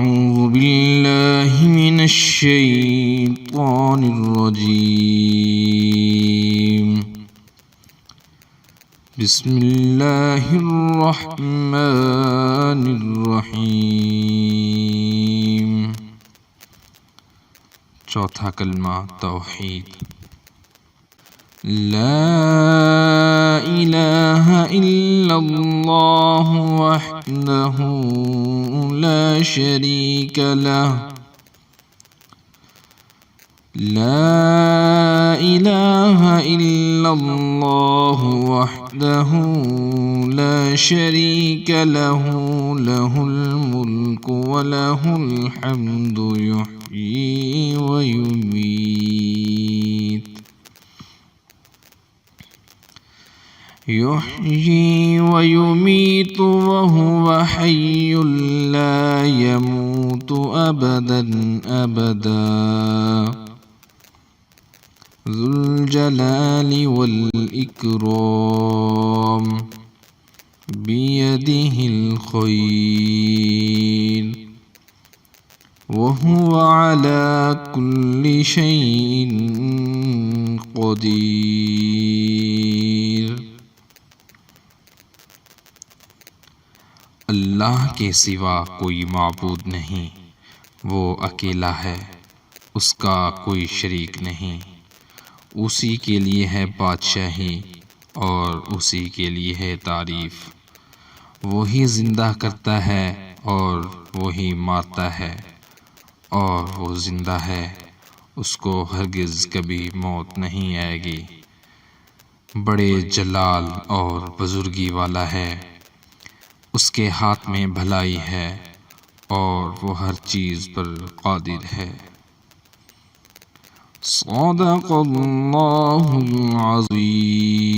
अऊज़ु बिल्लाहि मिनश शैतानिर रजीम। बिस्मिल्लाहिर रहमानिर रहीम। चौथा कलमा तौहीद। ला इलाहा इल्लल्लाह वहदहू ला शरीक लह। ला इलाहा इल्लल्लाह वहदहू ला शरीक लहू लहुल मुल्कु व लहुल हम्दु युहयी व युमीत। युहयी व युमीतु व हुवा हय्युल ला यमूतु अबदन अबदा। ज़ुल जलाली वल इकराम बियदिहिल खैर व हुवा अला कुल्लि शैइन क़दीर। अल्लाह के सिवा कोई माबूद नहीं, वो अकेला है, उसका कोई शरीक नहीं। उसी के लिए है बादशाही और उसी के लिए है तारीफ। वही जिंदा करता है और वही मारता है, और वो जिंदा है, उसको हरगिज़ कभी मौत नहीं आएगी। बड़े जलाल और बुजुर्गी वाला है, उसके हाथ में भलाई है और वो हर चीज़ पर कादिर है। सदक़ल्लाहुल अज़ीम।